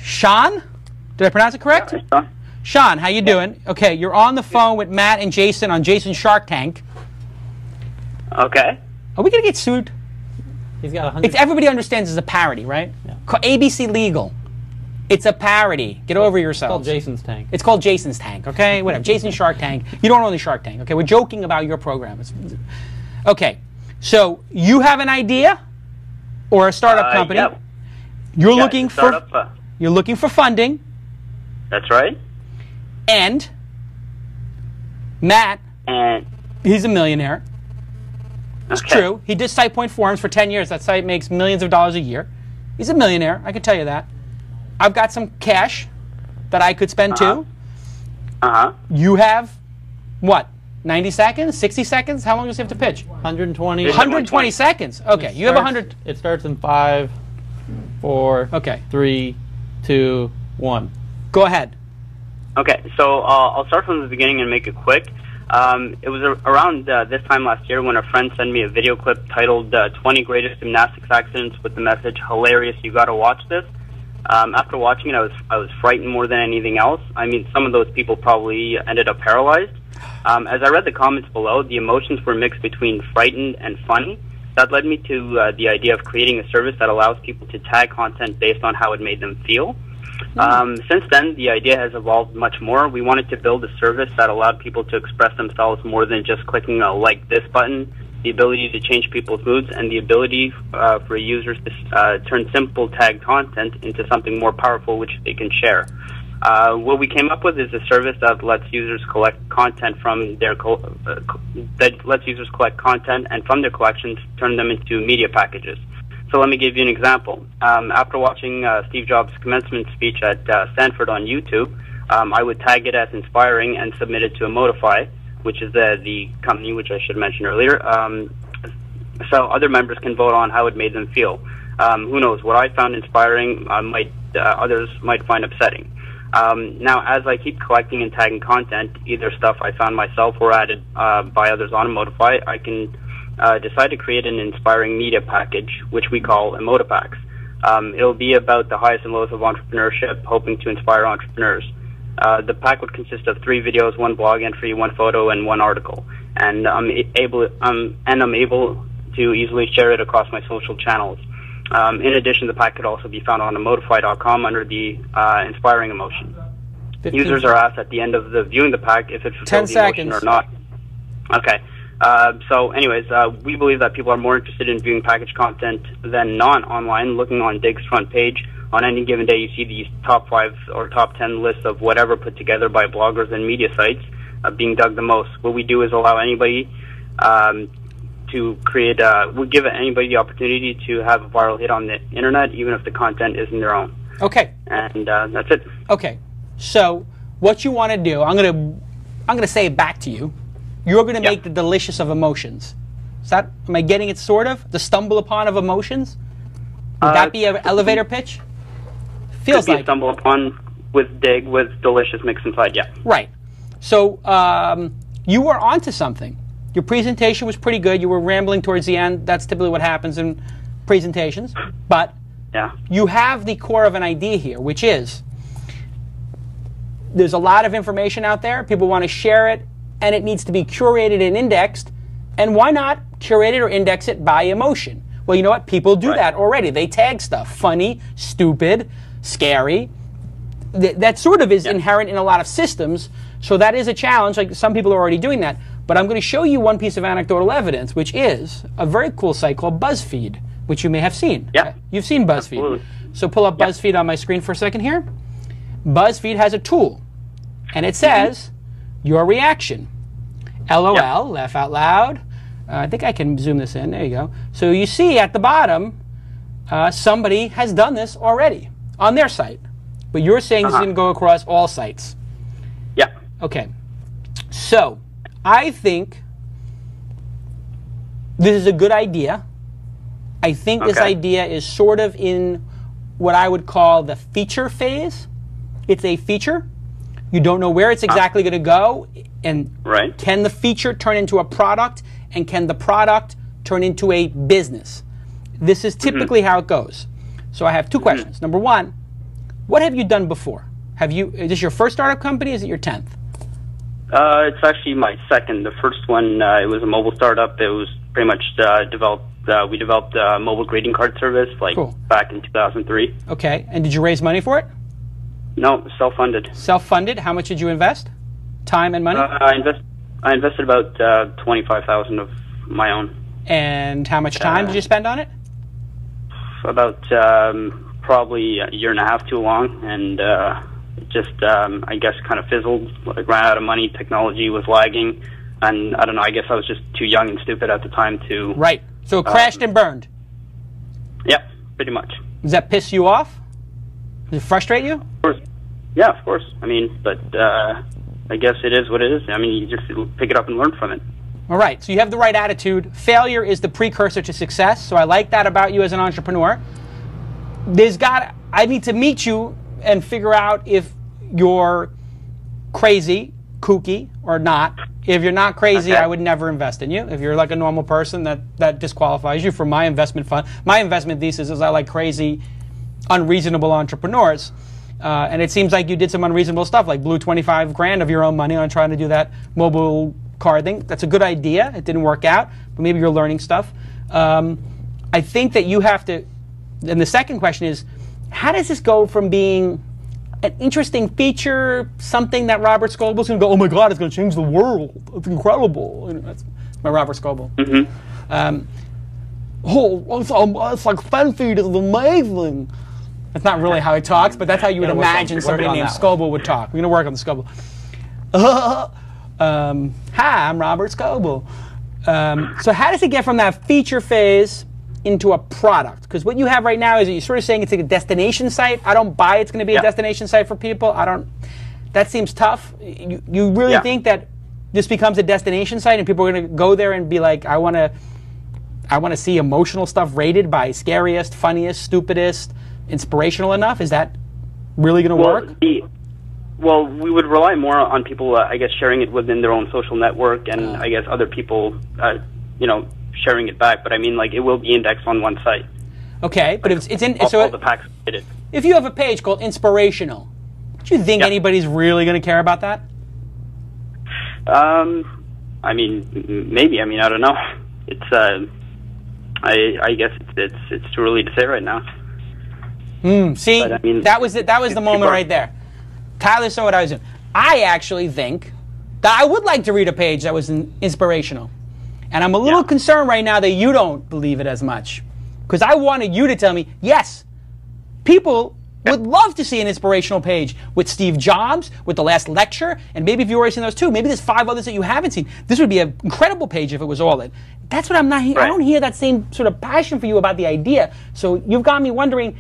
Shaan? Did I pronounce it correct? Yeah, Shaan, how you doing? Okay, you're on the phone with Matt and Jason on Jason's Shark Tank. Okay. Are we going to get sued? He's got 100. Everybody understands it's a parody, right? Yeah. ABC Legal. It's a parody. Get over yourself. It's called Jason's Tank. It's called Jason's Tank, okay? Whatever. Jason's Shark Tank. You don't own the Shark Tank, okay? We're joking about your program. Okay. So you have an idea or a startup company. Yeah. You're looking for funding. That's right. And Matt, And he's a millionaire. It's true. He did SitePoint Forums for 10 years. That site makes millions of dollars a year. He's a millionaire, I can tell you that. I've got some cash that I could spend too. You have, what, 90 seconds, 60 seconds? How long does he have to pitch? 120. 120 seconds. Okay, you have 100. It starts in 5, 4, 3, 2, 1. Go ahead. Okay, so I'll start from the beginning and make it quick. It was around this time last year when a friend sent me a video clip titled 20 Greatest Gymnastics Accidents with the message, "Hilarious, you gotta watch this." After watching it, I was frightened more than anything else. I mean, some of those people probably ended up paralyzed. As I read the comments below, the emotions were mixed between frightened and funny. That led me to the idea of creating a service that allows people to tag content based on how it made them feel. Since then, the idea has evolved much more. We wanted to build a service that allowed people to express themselves more than just clicking a like this button, the ability to change people's moods, and the ability for users to turn simple tag content into something more powerful which they can share. What we came up with is a service that lets users collect content from their content and from their collections turn them into media packages. So let me give you an example. After watching Steve Jobs' commencement speech at Stanford on YouTube, I would tag it as inspiring and submit it to Emotify, which is the company which I should mention earlier. So other members can vote on how it made them feel. Who knows? What I found inspiring, others might find upsetting. Now, as I keep collecting and tagging content, either stuff I found myself or added by others on Emotify, I can decide to create an inspiring media package, which we call Emotipacks. It'll be about the highest and lowest of entrepreneurship, hoping to inspire entrepreneurs. The pack would consist of 3 videos, 1 blog entry, 1 photo, and 1 article. And I'm able to easily share it across my social channels. In addition, the pack could also be found on Emotify.com under the inspiring emotion. Users are asked at the end of viewing the pack if it fulfills the emotion or not. Okay. So anyways, we believe that people are more interested in viewing package content than non-online. Looking on Dig's front page, on any given day you see these top 5 or top 10 lists of whatever put together by bloggers and media sites being dug the most. What we do is allow anybody to create, we give anybody the opportunity to have a viral hit on the internet, even if the content isn't their own. Okay. And that's it. Okay. So what you want to do, I'm gonna say it back to you. You're going to make the delicious of emotions. Am I getting it sort of? The stumble upon of emotions? Would that be an elevator pitch? Feels could be like a stumble upon with Dig, with delicious mixed inside, yeah. Right. So you were onto something. Your presentation was pretty good. You were rambling towards the end. That's typically what happens in presentations. But you have the core of an idea here, which is there's a lot of information out there. People want to share it. And it needs to be curated and indexed. And why not curate it or index it by emotion? Well, you know what? People do that already. They tag stuff. Funny, stupid, scary. That sort of is inherent in a lot of systems. So that is a challenge. Like some people are already doing that. But I'm going to show you one piece of anecdotal evidence, which is a very cool site called BuzzFeed, which you may have seen. Yeah. You've seen BuzzFeed. Absolutely. So pull up BuzzFeed on my screen for a second here. BuzzFeed has a tool. And it says... your reaction. LOL, laugh out loud. I think I can zoom this in. There you go. So you see at the bottom, somebody has done this already on their site. But you're saying this is going to go across all sites. Yeah. Okay. So I think this is a good idea. I think this idea is sort of in what I would call the feature phase. It's a feature. You don't know where it's exactly going to go, and can the feature turn into a product, and can the product turn into a business? This is typically how it goes. So I have 2 questions. Number 1, What have you done before? Is this your first startup company? Is it your 10th? It's actually my second. The first one, it was a mobile startup. It was pretty much we developed a mobile greeting card service back in 2003. Okay, and did you raise money for it? No, self-funded. Self-funded. How much did you invest? Time and money? I invested about $25,000 of my own. And how much time did you spend on it? About probably a year and a half too long, and it just I guess kind of fizzled. I ran out of money. Technology was lagging, and I don't know. I guess I was just too young and stupid at the time to. Right. So it crashed and burned. Yep, pretty much. Does that piss you off? Does it frustrate you? Of course. Yeah, of course. I mean, but I guess it is what it is. I mean, you just pick it up and learn from it. All right. So you have the right attitude. Failure is the precursor to success. So I like that about you as an entrepreneur. I need to meet you and figure out if you're crazy, kooky, or not. If you're not crazy, I would never invest in you. If you're like a normal person, that disqualifies you from my investment fund. My investment thesis is I like crazy, unreasonable entrepreneurs. And it seems like you did some unreasonable stuff, like blew 25 grand of your own money on trying to do that mobile card thing. That's a good idea. It didn't work out, but maybe you're learning stuff. I think that you have to, and the second question is, how does this go from being an interesting feature, something that Robert Scoble's going to go, oh my God, it's going to change the world. It's incredible. You know, that's my Robert Scoble. Mm-hmm. It's like fancy, it's amazing. That's not really how he talks, but that's how you would imagine somebody named Scoble would talk. We're going to work on the Scoble. Hi, I'm Robert Scoble. So how does it get from that feature phase into a product? Because what you have right now is you're sort of saying it's like a destination site. I don't buy it's going to be a destination site for people. That seems tough. You really think that this becomes a destination site and people are going to go there and be like, I want to see emotional stuff rated by scariest, funniest, stupidest, inspirational enough? Is that really going to work? Well, we would rely more on people, I guess, sharing it within their own social network, and I guess other people, sharing it back. But I mean, like, it will be indexed on one site. Okay, but if it's in, all the packs did it. If you have a page called Inspirational, do you think anybody's really going to care about that? I mean, maybe. I mean, I don't know. It's I guess it's too early to say right now. See, but, I mean, that was it. That was the moment right there. Tyler saw what I was doing. I actually think that I would like to read a page that was inspirational. And I'm a little concerned right now that you don't believe it as much. Because I wanted you to tell me, yes, people would love to see an inspirational page with Steve Jobs, with the last lecture, and maybe if you've already seen those too, maybe there's 5 others that you haven't seen. This would be an incredible page if it was all in. That's what I'm not hearing. I don't hear that same sort of passion for you about the idea. So you've got me wondering,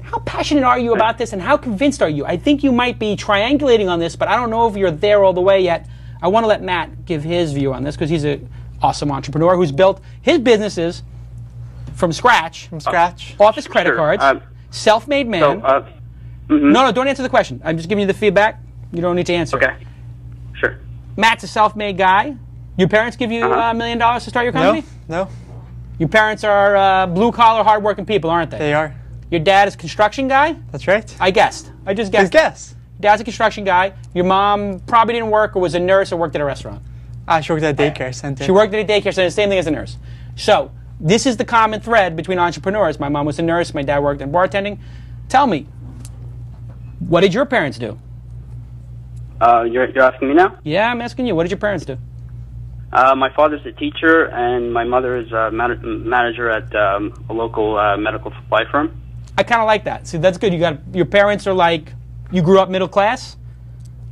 how passionate are you about this and how convinced are you? I think you might be triangulating on this, but I don't know if you're there all the way yet. I want to let Matt give his view on this because he's an awesome entrepreneur who's built his businesses from scratch. Office credit cards. Self-made man. So, No, don't answer the question. I'm just giving you the feedback. You don't need to answer. Okay. Sure. Matt's a self-made guy. Your parents give you $1 million to start your company? No. Your parents are blue-collar, hard-working people, aren't they? They are. Your dad is a construction guy? That's right. I guessed. I just guessed. Just guess. Dad's a construction guy. Your mom probably didn't work or was a nurse or worked at a restaurant. She worked at a daycare center. She worked at a daycare center, same thing as a nurse. So, this is the common thread between entrepreneurs. My mom was a nurse, my dad worked in bartending. Tell me, what did your parents do? You're asking me now? Yeah, I'm asking you. What did your parents do? My father's a teacher, and my mother is a manager at a local medical supply firm. I kind of like that. See, that's good. Your parents are like, you grew up middle class?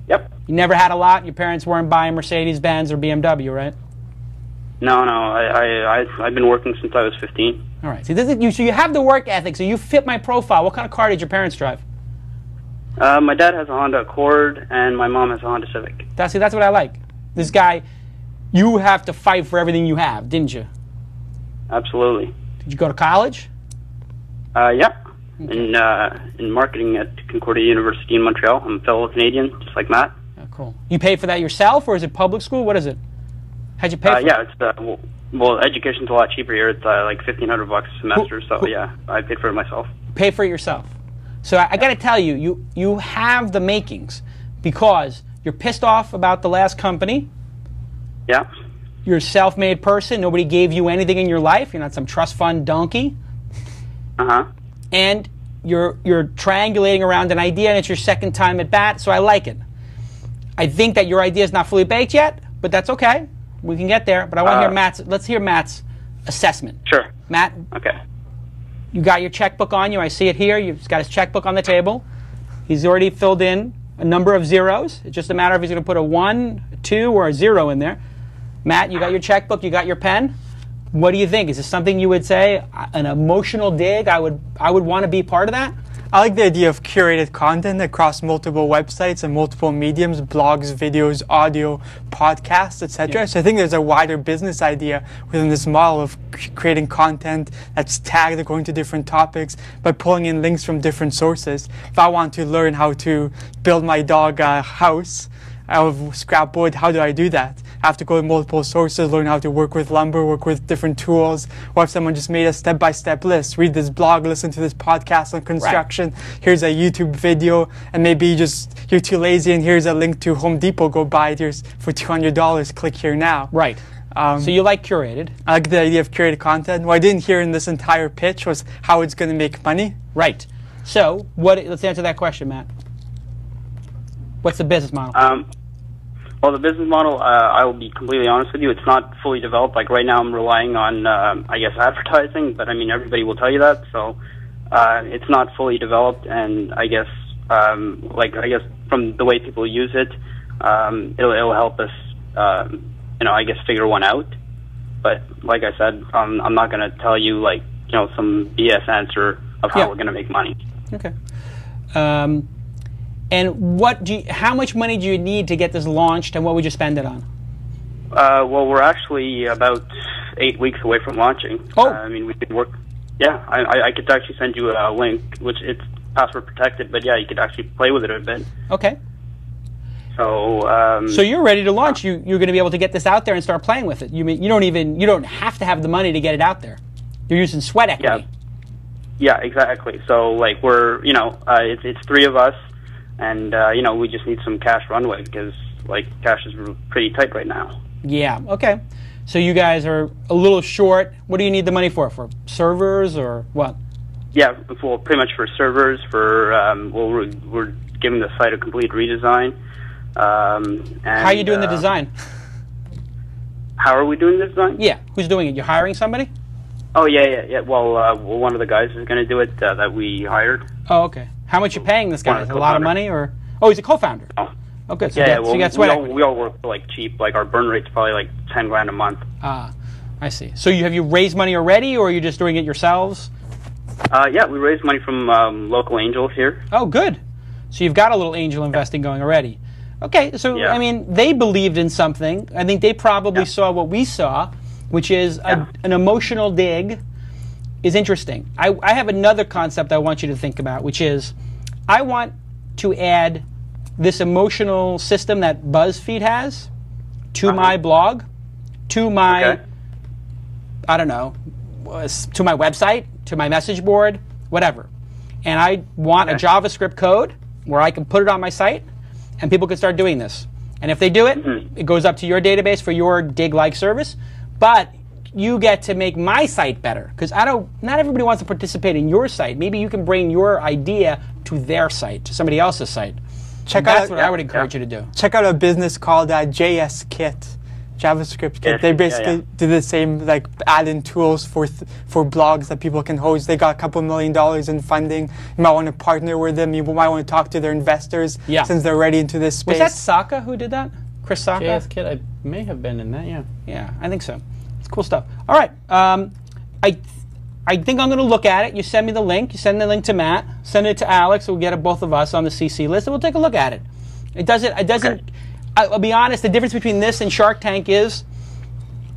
Yep. You never had a lot? Your parents weren't buying Mercedes-Benz or BMW, right? No. I've been working since I was 15. All right. See, so you have the work ethic, so you fit my profile. What kind of car did your parents drive? My dad has a Honda Accord, and my mom has a Honda Civic. That's what I like. This guy, you have to fight for everything you have, didn't you? Absolutely. Did you go to college? Yep. In marketing at Concordia University in Montreal. I'm a fellow Canadian, just like Matt. Oh, cool. You paid for that yourself, or is it public school? What is it? How'd you pay for it? Yeah, it's well, education's a lot cheaper here. It's like $1,500 a semester. So yeah, I paid for it myself. Pay for it yourself. So I got to tell you, you have the makings, because you're pissed off about the last company. Yeah. You're a self-made person. Nobody gave you anything in your life. You're not some trust fund donkey. And you're triangulating around an idea, and it's your second time at bat, so I like it. I think that your idea is not fully baked yet, but that's okay. We can get there. But I want to hear Matt's. Let's hear Matt's assessment. Sure. Matt. Okay. You got your checkbook on you. I see it here. He's got his checkbook on the table. He's already filled in a number of zeros. It's just a matter of he's going to put a 1, a 2, or a 0 in there. Matt, you got your checkbook. You got your pen. What do you think? Is this something you would say, an emotional dig? I would want to be part of that? I like the idea of curated content across multiple websites and multiple mediums, blogs, videos, audio, podcasts, etc. Yeah. So I think there's a wider business idea within this model of creating content that's tagged according to different topics by pulling in links from different sources. If I want to learn how to build my dog a house out of scrap wood, how do I do that? I have to go to multiple sources, learn how to work with lumber, work with different tools. Or if someone just made a step-by-step list, read this blog, listen to this podcast on construction, here's a YouTube video, and maybe you're too lazy and here's a link to Home Depot, go buy it here's for $200, click here now. Right. So you like curated. I like the idea of curated content. What I didn't hear in this entire pitch was how it's going to make money. Right. So let's answer that question, Matt. What's the business model? Well, the business model, I will be completely honest with you, it's not fully developed. Like right now I'm relying on, I guess, advertising, but I mean, everybody will tell you that. So it's not fully developed, and I guess, from the way people use it, it'll help us, I guess, figure one out. But like I said, I'm not going to tell you, some BS answer of how we're going to make money. Okay. And how much money do you need to get this launched, and what would you spend it on? Well, we're actually about 8 weeks away from launching. Oh. We could work. Yeah, I could actually send you a link, which it's password protected, but yeah, you could actually play with it a bit. Okay. So. So you're ready to launch. You're going to be able to get this out there and start playing with it. You don't have to have the money to get it out there. You're using sweat equity. Yeah, exactly. So we're it's 3 of us. And, we just need some cash runway because, cash is pretty tight right now. Yeah, okay. So you guys are a little short. What do you need the money for? For servers or what? Yeah, well, pretty much for servers, we're giving the site a complete redesign. And, how are you doing the design? How are we doing the design? Yeah, who's doing it? You hiring somebody? Oh, yeah. Well, one of the guys is going to do it that we hired. Oh, okay. How much you paying this guy? Is it a lot of money, or? Oh, he's a co-founder. Oh. Oh, good. So yeah, so you got sweat equity. We all work for cheap. Our burn rate's probably $10,000 a month. Ah, I see. So have you raised money already, or are you just doing it yourselves? Yeah, we raised money from local angels here. Oh, good. So you've got a little angel investing going already. Okay, so yeah. They believed in something. I think they probably saw what we saw, which is an emotional dig. Is interesting. I have another concept I want you to think about, which is I want to add this emotional system that BuzzFeed has to my blog, to my, I don't know, to my website, to my message board, whatever. And I want a JavaScript code where I can put it on my site and people can start doing this. And if they do it, it goes up to your database for your dig-like service. But you get to make my site better, because not everybody wants to participate in your site. Maybe you can bring your idea to their site, to somebody else's site. That's what I would encourage you to do. Check out a business called JS Kit, JavaScript Kit. They basically do the same, add-in tools for blogs that people can host. They got a couple $1 million in funding. You might want to partner with them. You might want to talk to their investors since they're already into this space. Was that Saka who did that? Chris Saka? JS Kit, I may have been in that, yeah. Yeah, I think so. Cool stuff. All right. I think I'm going to look at it. You send me the link. You send the link to Matt. Send it to Alex. We'll get both of us on the CC list, and we'll take a look at it. It doesn't. Okay. I'll be honest. The difference between this and Shark Tank is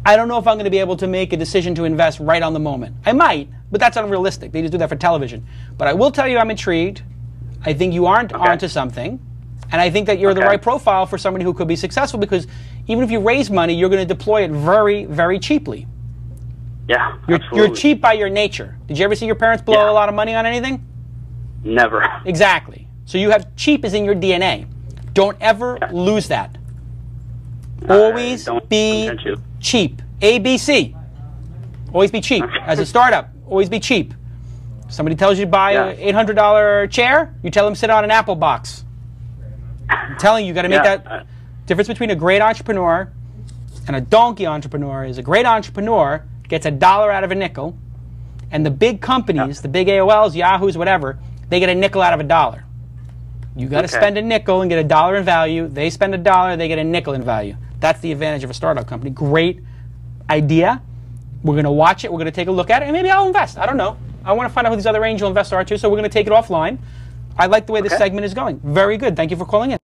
I don't know if I'm going to be able to make a decision to invest right on the moment. I might, but that's unrealistic. They just do that for television. But I will tell you I'm intrigued. I think you aren't onto something. And I think that you're the right profile for somebody who could be successful, because even if you raise money, you're going to deploy it very, very cheaply. Yeah, You're cheap by your nature. Did you ever see your parents blow a lot of money on anything? Never. Exactly. So you have cheap is in your DNA. Don't ever lose that. Always be cheap. ABC. Always be cheap. As a startup, always be cheap. Somebody tells you to buy a $800 chair, you tell them sit on an Apple box. I'm telling you, you got to make that difference between a great entrepreneur and a donkey entrepreneur is a great entrepreneur gets $1 out of a nickel, and the big companies, the big AOLs, Yahoos, whatever, they get a nickel out of $1. You got to spend a nickel and get $1 in value. They spend $1, they get a nickel in value. That's the advantage of a startup company. Great idea. We're going to watch it. We're going to take a look at it, and maybe I'll invest. I don't know. I want to find out who these other angel investors are too, so we're going to take it offline. I like the way this segment is going. Very good. Thank you for calling in.